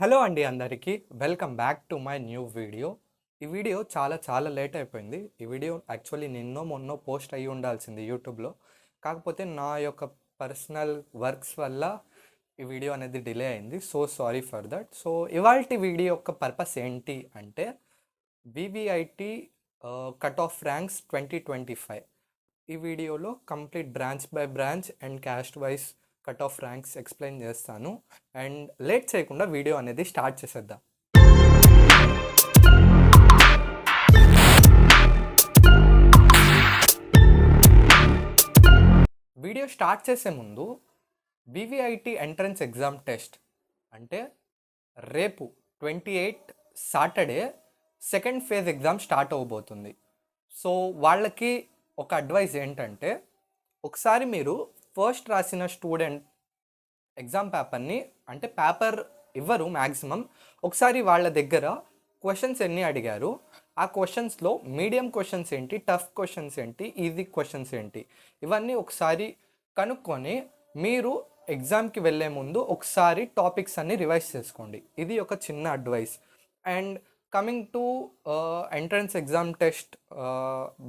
Hello అండి అందరికీ welcome back to my new video. ఈ వీడియో చాలా లేట్ అయిపోయింది. ఈ వీడియో యాక్చువల్లీ నిన్నో మొన్నో పోస్ట్ అయ్యి ఉండాల్సింది యూట్యూబ్లో. కాకపోతే నా యొక్క పర్సనల్ వర్క్స్ వల్ల ఈ వీడియో అనేది డిలే అయింది. So sorry for that. So ఇవాల్టి వీడియో యొక్క పర్పస్ ఏంటి అంటే వివిఐటి కట్ ఆఫ్ ర్యాంక్స్ 2025. ఈ వీడియోలో complete branch by branch and caste wise cut off ranks explain చేస్తాను. అండ్ లేట్ చేయకుండా వీడియో అనేది స్టార్ట్ చేసేద్దాం. వీడియో స్టార్ట్ చేసే ముందు వివిఐటి ఎంట్రన్స్ ఎగ్జామ్ టెస్ట్ అంటే రేపు 28 Saturday second phase exam start అవ్వబోతుంది. సో వాళ్ళకి ఒక అడ్వైస్ ఏంటంటే ఒకసారి మీరు ఫస్ట్ రాసిన స్టూడెంట్ ఎగ్జామ్ పేపర్ని అంటే పేపర్ ఇవ్వరు మ్యాక్సిమం, ఒకసారి వాళ్ళ దగ్గర క్వశ్చన్స్ ఎన్ని అడిగారు, ఆ క్వశ్చన్స్లో మీడియం క్వశ్చన్స్ ఏంటి, టఫ్ క్వశ్చన్స్ ఏంటి, ఈజీ క్వశ్చన్స్ ఏంటి, ఇవన్నీ ఒకసారి కనుక్కొని మీరు ఎగ్జామ్కి వెళ్ళే ముందు ఒకసారి టాపిక్స్ అన్ని రివైజ్ చేసుకోండి. ఇది ఒక చిన్న advice. And coming to entrance exam test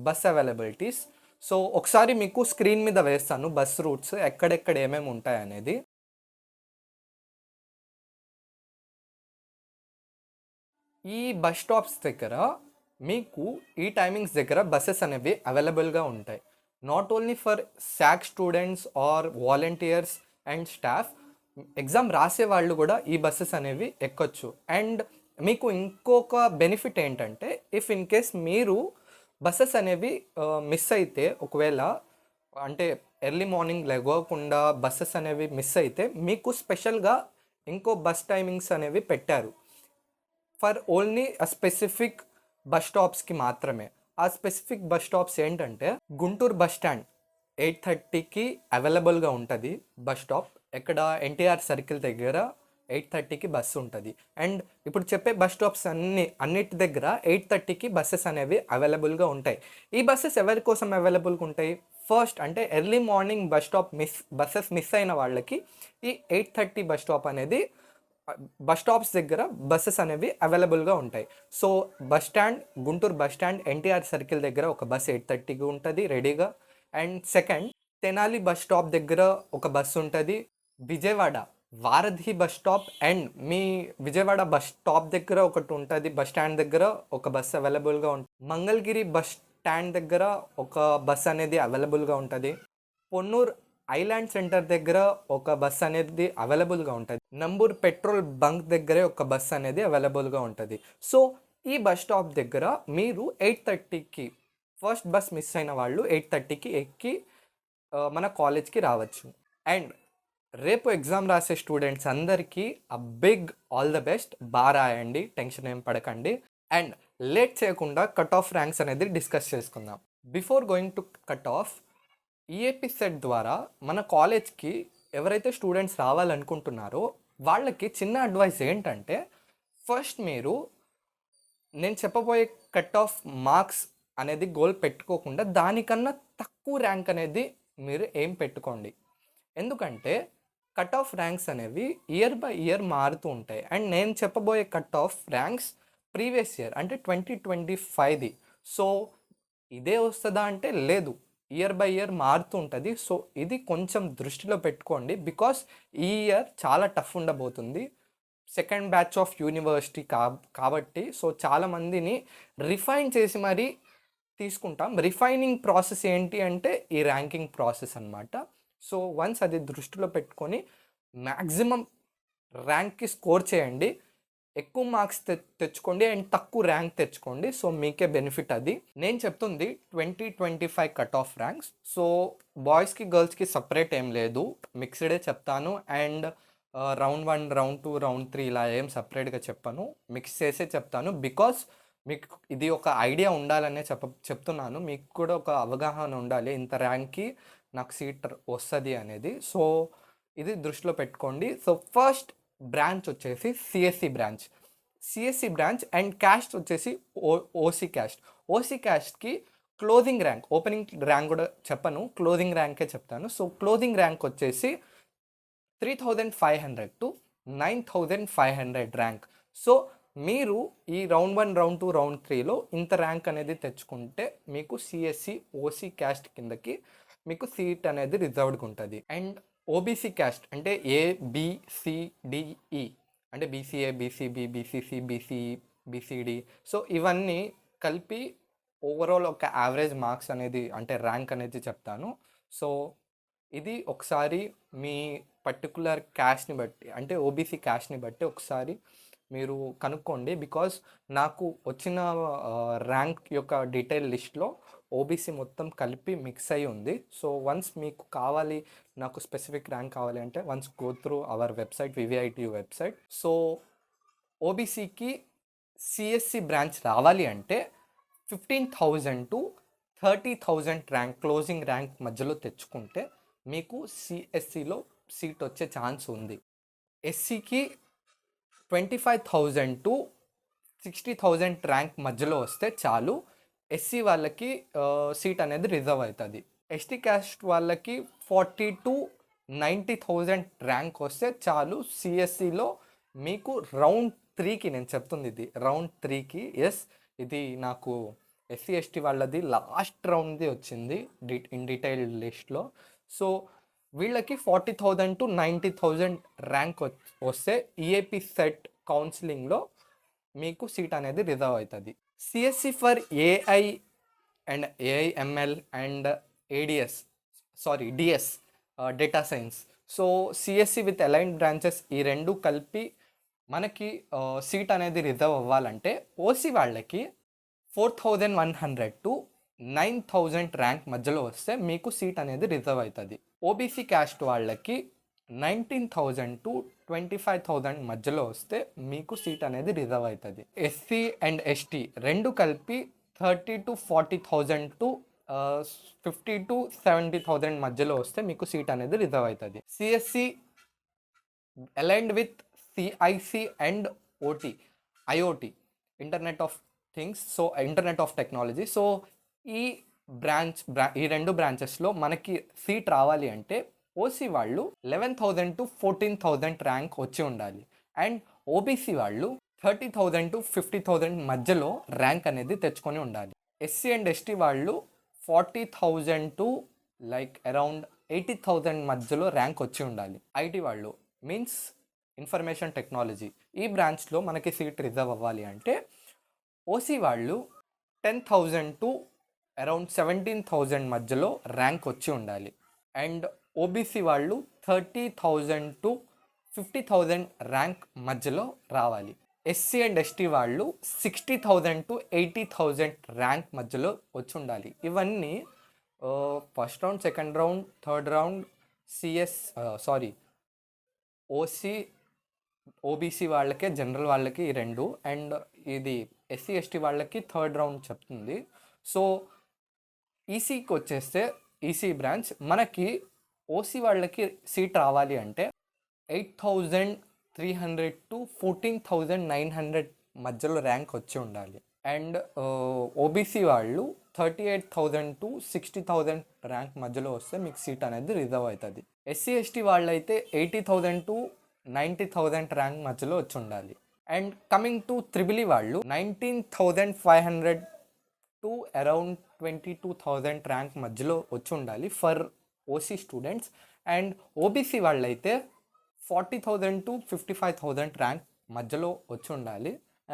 bus availabilities. So ఒకసారి మీకు స్క్రీన్ మీద వేస్తాను బస్ రూట్స్ ఎక్కడెక్కడ ఏమేమి ఉంటాయనేది. ఈ బస్ స్టాప్స్ దగ్గర మీకు ఈ టైమింగ్స్ దగ్గర బస్సెస్ అనేవి అవైలబుల్గా ఉంటాయి. నాట్ ఓన్లీ ఫర్ శాక్ students or volunteers and staff, exam రాసే వాళ్ళు కూడా ఈ బస్సెస్ అనేవి ఎక్కొచ్చు. అండ్ మీకు ఇంకొక బెనిఫిట్ ఏంటంటే ఇఫ్ ఇన్ కేస్ మీరు బస్సెస్ అనేవి మిస్ అయితే, ఒకవేళ అంటే ఎర్లీ మార్నింగ్ లేవకుండా బస్సెస్ అనేవి మిస్ అయితే మీకు స్పెషల్గా ఇంకో బస్ టైమింగ్స్ అనేవి పెట్టారు ఫర్ ఓన్లీ ఆ స్పెసిఫిక్ బస్ స్టాప్స్కి మాత్రమే. ఆ స్పెసిఫిక్ బస్ స్టాప్స్ ఏంటంటే గుంటూరు బస్ స్టాండ్ 8:30కి అవైలబుల్గా ఉంటుంది బస్ స్టాప్. ఎక్కడ ఎన్టీఆర్ సర్కిల్ దగ్గర 8:30కి బస్సు ఉంటుంది. అండ్ ఇప్పుడు చెప్పే బస్ స్టాప్స్ అన్నిటి దగ్గర 8:30కి బస్సెస్ అనేవి అవైలబుల్గా ఉంటాయి. ఈ బస్సెస్ ఎవరి కోసం అవైలబుల్గా ఉంటాయి? ఫస్ట్ అంటే ఎర్లీ మార్నింగ్ బస్సెస్ మిస్ అయిన వాళ్ళకి ఈ 8:30 బస్ స్టాప్ అనేది బస్ స్టాప్స్ దగ్గర బస్సెస్ అనేవి అవైలబుల్గా ఉంటాయి. So bus stand, Guntur bus stand NTR circle దగ్గర ఒక బస్ 8:30కి ఉంటుంది రెడీగా. And second, Tenali bus stop దగ్గర ఒక బస్సు ఉంటుంది. విజయవాడ వారధి bus stop and me Vijayawada bus stop దగ్గర ఒకటి ఉంటుంది, బస్ స్టాండ్ దగ్గర ఒక బస్సు అవైలబుల్గా ఉంటుంది. మంగళగిరి బస్ స్టాండ్ దగ్గర ఒక బస్ అనేది అవైలబుల్గా ఉంటుంది. పొన్నూరు ఐలాండ్ సెంటర్ దగ్గర ఒక బస్ అనేది అవైలబుల్గా ఉంటుంది. నంబూర్ పెట్రోల్ బంక్ దగ్గరే ఒక బస్ అనేది అవైలబుల్గా ఉంటుంది. సో ఈ బస్ స్టాప్ దగ్గర మీరు 8:30కి ఫస్ట్ బస్ మిస్ అయిన వాళ్ళు 8:30కి ఎక్కి మన కాలేజ్కి రావచ్చు. అండ్ రేపు ఎగ్జామ్ రాసే స్టూడెంట్స్ అందరికీ ఆ బిగ్ ఆల్ ద బెస్ట్. బాగా రాయండి, టెన్షన్ ఏం పడకండి. అండ్ లేట్ చేయకుండా కట్ ఆఫ్ ర్యాంక్స్ అనేది డిస్కస్ చేసుకుందాం. Before going to cut off, EAP set ద్వారా మన కాలేజ్కి ఎవరైతే స్టూడెంట్స్ రావాలనుకుంటున్నారో వాళ్ళకి చిన్న అడ్వైస్ ఏంటంటే ఫస్ట్ మీరు నేను చెప్పబోయే కట్ ఆఫ్ మార్క్స్ అనేది గోల్ పెట్టుకోకుండా దానికన్నా తక్కువ ర్యాంక్ అనేది మీరు ఏం పెట్టుకోండి. ఎందుకంటే కట్ ఆఫ్ ర్యాంక్స్ అనేవి ఇయర్ బై ఇయర్ మారుతూ ఉంటాయి. అండ్ నేను చెప్పబోయే cut off ranks previous year అంటే 2025ది. సో ఇదే వస్తుందా అంటే లేదు, ఇయర్ బై ఇయర్ మారుతూ ఉంటుంది. సో ఇది కొంచెం దృష్టిలో పెట్టుకోండి, బికాస్ ఈ ఇయర్ చాలా టఫ్ ఉండబోతుంది. సెకండ్ బ్యాచ్ ఆఫ్ యూనివర్సిటీ కాబట్టి సో చాలామందిని రిఫైన్ చేసి మరీ తీసుకుంటాం. రిఫైనింగ్ ప్రాసెస్ ఏంటి అంటే ఈ ర్యాంకింగ్ ప్రాసెస్ అన్నమాట. సో వన్స్ అది దృష్టిలో పెట్టుకొని మ్యాక్సిమం ర్యాంక్కి స్కోర్ చేయండి. ఎక్కువ మార్క్స్ తెచ్చుకోండి అండ్ తక్కువ ర్యాంక్ తెచ్చుకోండి. సో మీకే బెనిఫిట్ అది. నేను చెప్తుంది 2025 కట్ ఆఫ్ ర్యాంక్స్. సో బాయ్స్కి గర్ల్స్కి సపరేట్ ఏం లేదు, మిక్స్డే చెప్తాను. అండ్ రౌండ్ 1, రౌండ్ 2, రౌండ్ 3 ఇలా ఏం సపరేట్గా చెప్పను, మిక్స్ చేసే చెప్తాను. బికాస్ మీకు ఇది ఒక ఐడియా ఉండాలనే చెప్తున్నాను. మీకు కూడా ఒక అవగాహన ఉండాలి, ఇంత ర్యాంక్కి నాకు సీట్ వస్తుంది అనేది. సో ఇది దృష్టిలో పెట్టుకోండి. సో ఫస్ట్ బ్రాంచ్ వచ్చేసి సిఎస్సి బ్రాంచ్ అండ్ క్యాస్ట్ వచ్చేసి ఓసీ క్యాస్ట్కి క్లోజింగ్ ర్యాంక్, ఓపెనింగ్ ర్యాంక్ కూడా చెప్పను, క్లోజింగ్ ర్యాంకే చెప్తాను. సో క్లోజింగ్ ర్యాంక్ వచ్చేసి 3,500 to 9,500 ర్యాంక్. సో మీరు ఈ రౌండ్ 1, రౌండ్ 2, రౌండ్ 3లో ఇంత ర్యాంక్ అనేది తెచ్చుకుంటే మీకు సిఎస్సి ఓసీ క్యాస్ట్ కిందకి మీకు సీట్ అనేది రిజర్వ్డ్గా ఉంటుంది. అండ్ ఓబీసీ క్యాస్ట్ అంటే ABCDE అంటే BCA, BCB, BCC, BCE, BCD. So ఇవన్నీ కలిపి ఓవరాల్ ఒక యావరేజ్ మార్క్స్ అనేది అంటే ర్యాంక్ అనేది చెప్తాను. సో ఇది ఒకసారి మీ పర్టికులర్ క్యాస్ట్ని బట్టి అంటే ఓబీసీ క్యాస్ట్ని బట్టి ఒకసారి మీరు కనుక్కోండి. బికాజ్ నాకు వచ్చిన ర్యాంక్ యొక్క డీటెయిల్ లిస్ట్లో ఓబీసీ మొత్తం కలిపి మిక్స్ అయి ఉంది. సో వన్స్ మీకు కావాలి, నాకు స్పెసిఫిక్ ర్యాంక్ కావాలి అంటే once go through our website, VVITU website. So ఓబీసీకి సిఎస్సి బ్రాంచ్ రావాలి అంటే 15,000 to 30,000 ర్యాంక్, క్లోజింగ్ ర్యాంక్ మధ్యలో తెచ్చుకుంటే మీకు సిఎస్సిలో సీట్ వచ్చే ఛాన్స్ ఉంది. ఎస్సీకి 25,000 to 60,000 ర్యాంక్ మధ్యలో వస్తే చాలు, ఎస్సీ వాళ్ళకి సీట్ అనేది రిజర్వ్ అవుతుంది. ఎస్టీ క్యాస్ట్ వాళ్ళకి 40 to 90,000 ర్యాంక్ వస్తే చాలు, సిఎస్సిలో మీకు రౌండ్ 3కి, నేను చెప్తుంది ఇది రౌండ్ 3కి. ఎస్, ఇది నాకు ఎస్సీ ఎస్టీ వాళ్ళది లాస్ట్ రౌండ్ది వచ్చింది ఇన్ డీటెయిల్డ్ లిస్ట్లో. సో వీళ్ళకి 40,000 to 90,000 ర్యాంక్ వస్తే ఈఏపీ సెట్ కౌన్సిలింగ్లో మీకు సీట్ అనేది రిజర్వ్ అవుతుంది. CSE for AI and AIML and DS data science. So CSE with aligned branches ఈ రెండు కలిపి మనకి సీట్ అనేది రిజర్వ్ అవ్వాలంటే ఓసీ వాళ్ళకి 4,100 to 9,000 ర్యాంక్ మధ్యలో వస్తే మీకు సీట్ అనేది రిజర్వ్ అవుతుంది. ఓబీసీ క్యాస్ట్ వాళ్ళకి 19,000 to 25,000 మధ్యలో వస్తే మీకు సీట్ అనేది రిజర్వ్ అవుతుంది. ఎస్సీ అండ్ ఎస్టీ రెండు కలిపి 30,000 to 40,000 to 50,000 to 70,000 మధ్యలో వస్తే మీకు సీట్ అనేది రిజర్వ్ అవుతుంది. CSE aligned with CIC and IoT, internet of things, so internet of technology. So ఈ ఈ రెండు బ్రాంచెస్లో మనకి సీట్ రావాలి అంటే ఓసీ వాళ్ళు 11,000 to 14,000 ర్యాంక్ వచ్చి ఉండాలి. అండ్ ఓబీసీ వాళ్ళు 30,000 to 50,000 మధ్యలో ర్యాంక్ అనేది తెచ్చుకొని ఉండాలి. ఎస్సీ అండ్ ఎస్టీ వాళ్ళు 40,000 to అరౌండ్ 80,000 మధ్యలో ర్యాంక్ వచ్చి ఉండాలి. ఐటీ వాళ్ళు మీన్స్ ఇన్ఫర్మేషన్ టెక్నాలజీ, ఈ బ్రాంచ్లో మనకి సీట్ రిజర్వ్ అవ్వాలి అంటే ఓసీ వాళ్ళు 10,000 to అరౌండ్ 17,000 మధ్యలో ర్యాంక్ వచ్చి ఉండాలి. అండ్ ఓబీసీ వాళ్ళు 30,000 to 50,000 ర్యాంక్ మధ్యలో రావాలి. ఎస్సీ అండ్ ఎస్టీ వాళ్ళు 60,000 to 80,000 ర్యాంక్ మధ్యలో వచ్చి ఉండాలి. ఇవన్నీ first round, second round, third round OC OBC వాళ్ళకే, జనరల్ వాళ్ళకి ఈ రెండు, అండ్ ఇది ఎస్సీ ఎస్టీ వాళ్ళకి థర్డ్ రౌండ్ చెప్తుంది. సో ఈసీకి వచ్చేస్తే ఈసీ బ్రాంచ్ మనకి ఓసీ వాళ్ళకి సీట్ రావాలి అంటే 8,300 to 14,900 మధ్యలో ర్యాంక్ వచ్చి ఉండాలి. అండ్ ఓబీసీ వాళ్ళు 38,000 to 60,000 ర్యాంక్ మధ్యలో వస్తే మీకు సీట్ అనేది రిజర్వ్ అవుతుంది. ఎస్సీ ఎస్టీ వాళ్ళు అయితే 80,000 to 90,000 ర్యాంక్ మధ్యలో వచ్చి ఉండాలి. అండ్ కమింగ్ టు త్రిబుల్ వాళ్ళు 19,500 to అరౌండ్ 22,000 ర్యాంక్ మధ్యలో వచ్చి ఉండాలి for OC students. And OBC వాళ్ళైతే 40,000 to 55,000 ర్యాంక్ మధ్యలో వచ్చి ఉండాలి.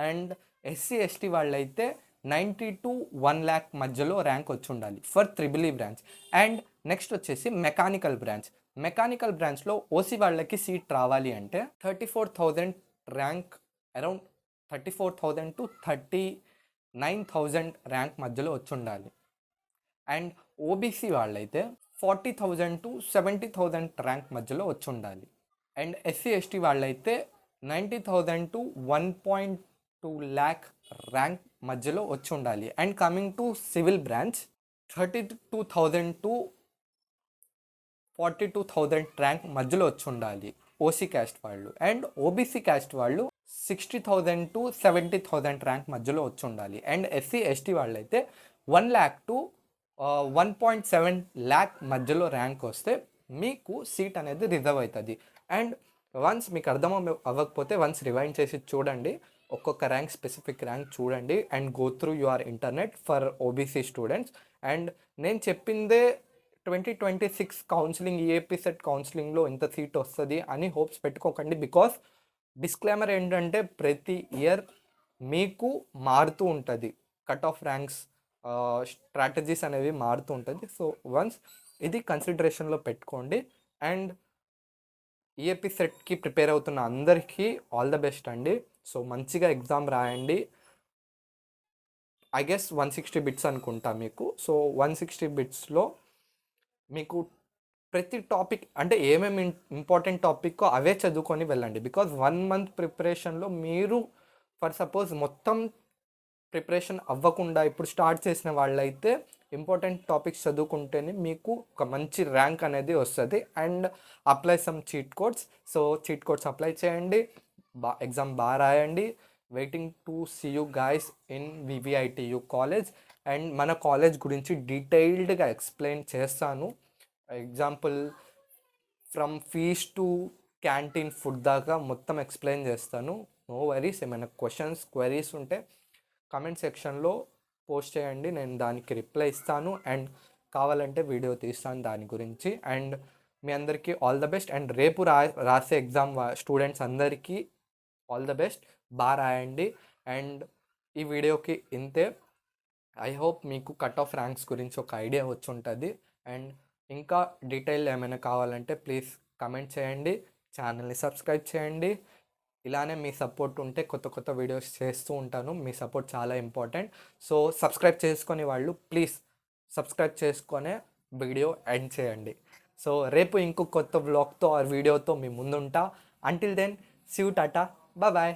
అండ్ ఎస్సీ ఎస్టీ వాళ్ళైతే 90 to 1 lakh మధ్యలో ర్యాంక్ వచ్చి ఉండాలి for triple branch. And next వచ్చేసి మెకానికల్ బ్రాంచ్లో ఓసీ వాళ్ళకి సీట్ రావాలి అంటే 34,000 ర్యాంక్, అరౌండ్ 34,000 to 39,000 ర్యాంక్ మధ్యలో వచ్చి ఉండాలి. అండ్ ఓబీసీ వాళ్ళైతే 40,000 to 70,000 ర్యాంక్ మధ్యలో వచ్చి ఉండాలి. అండ్ ఎస్సీ ఎస్టీ వాళ్ళైతే 90,000 to 1.2 lakh ర్యాంక్ మధ్యలో వచ్చి ఉండాలి. And coming to civil branch 32,000 to 42,000 rank మధ్యలో వచ్చి ఉండాలి ఓసీ క్యాస్ట్ వాళ్ళు. అండ్ ఓబీసీ క్యాస్ట్ వాళ్ళు 60,000 to 70,000 ర్యాంక్ మధ్యలో వచ్చి ఉండాలి. అండ్ ఎస్సీ ఎస్టీ వాళ్ళైతే 1 lakh to 1.7 lakh మధ్యలో ర్యాంక్ వస్తే మీకు సీట్ అనేది రిజర్వ్ అవుతుంది. అండ్ వన్స్ మీకు అర్థం అవ్వకపోతే వన్స్ రివైండ్ చేసి చూడండి, ఒక్కొక్క ర్యాంక్ స్పెసిఫిక్ ర్యాంక్ చూడండి and go through your internet for OBC students. And నేను చెప్పిందే 2026 కౌన్సిలింగ్ ఈఏపీ సెట్ కౌన్సిలింగ్లో ఇంత సీట్ వస్తుంది అని హోప్స్ పెట్టుకోకండి. బికాస్ డిస్క్లైమర్ ఏంటంటే ప్రతి ఇయర్ మీకు మారుతూ ఉంటుంది, కట్ ఆఫ్ ర్యాంక్స్ స్ట్రాటజీస్ అనేవి మారుతూ ఉంటుంది. సో వన్స్ ఇది కన్సిడరేషన్లో పెట్టుకోండి. అండ్ ఈఏపీ సెట్కి ప్రిపేర్ అవుతున్న అందరికీ ఆల్ ద బెస్ట్ అండి. సో మంచిగా ఎగ్జామ్ రాయండి. ఐ గెస్ 160 బిట్స్ అనుకుంటా మీకు. సో 160 బిట్స్లో మీకు ప్రతి టాపిక్ అంటే ఏమేమి ఇంపార్టెంట్ టాపిక్ అవే చదువుకొని వెళ్ళండి. బికాజ్ 1 మంత్ ప్రిపరేషన్లో మీరు ఫర్ సపోజ్ మొత్తం ప్రిపరేషన్ అవ్వకుండా ఇప్పుడు స్టార్ట్ చేసిన వాళ్ళైతే ఇంపార్టెంట్ టాపిక్స్ చదువుకుంటేనే మీకు ఒక మంచి ర్యాంక్ అనేది వస్తుంది. And apply some cheat codes. So cheat codes apply చేయండి, ఎగ్జామ్ బాగా రాయండి. Waiting to see you guys in VVITU college. And మన కాలేజ్ గురించి డీటెయిల్డ్గా ఎక్స్ప్లెయిన్ చేస్తాను. Example from fees to canteen food దాకా మొత్తం ఎక్స్ప్లెయిన్ చేస్తాను. No worries. ఏమైనా క్వరీస్ ఉంటే కామెంట్ సెక్షన్లో పోస్ట్ చేయండి, నేను దానికి రిప్లై ఇస్తాను. అండ్ కావాలంటే వీడియో తీస్తాను దాని గురించి. అండ్ మీ అందరికీ ఆల్ ద బెస్ట్. అండ్ రేపు రాసే ఎగ్జామ్ స్టూడెంట్స్ అందరికీ ఆల్ ద బెస్ట్. బాగా రాయండి. అండ్ ఈ వీడియోకి ఇంతే. ఐ హోప్ మీకు కట్ ఆఫ్ ర్యాంక్స్ గురించి ఒక ఐడియా వచ్చి ఉంటుంది. అండ్ ఇంకా డీటెయిల్ ఏమైనా కావాలంటే ప్లీజ్ కమెంట్ చేయండి, ఛానల్ని సబ్స్క్రైబ్ చేయండి. ఇలానే మీ సపోర్ట్ ఉంటే కొత్త కొత్త వీడియోస్ చేస్తూ ఉంటాను. మీ సపోర్ట్ చాలా ఇంపార్టెంట్. సో సబ్స్క్రైబ్ చేసుకునే వాళ్ళు ప్లీజ్ సబ్స్క్రైబ్ చేసుకొనే వీడియో ఎండ్ చేయండి. సో రేపు ఇంకో కొత్త వ్లాగ్తో ఆర్ వీడియోతో మీ ముందుంటా. Until then see you, tata, bye.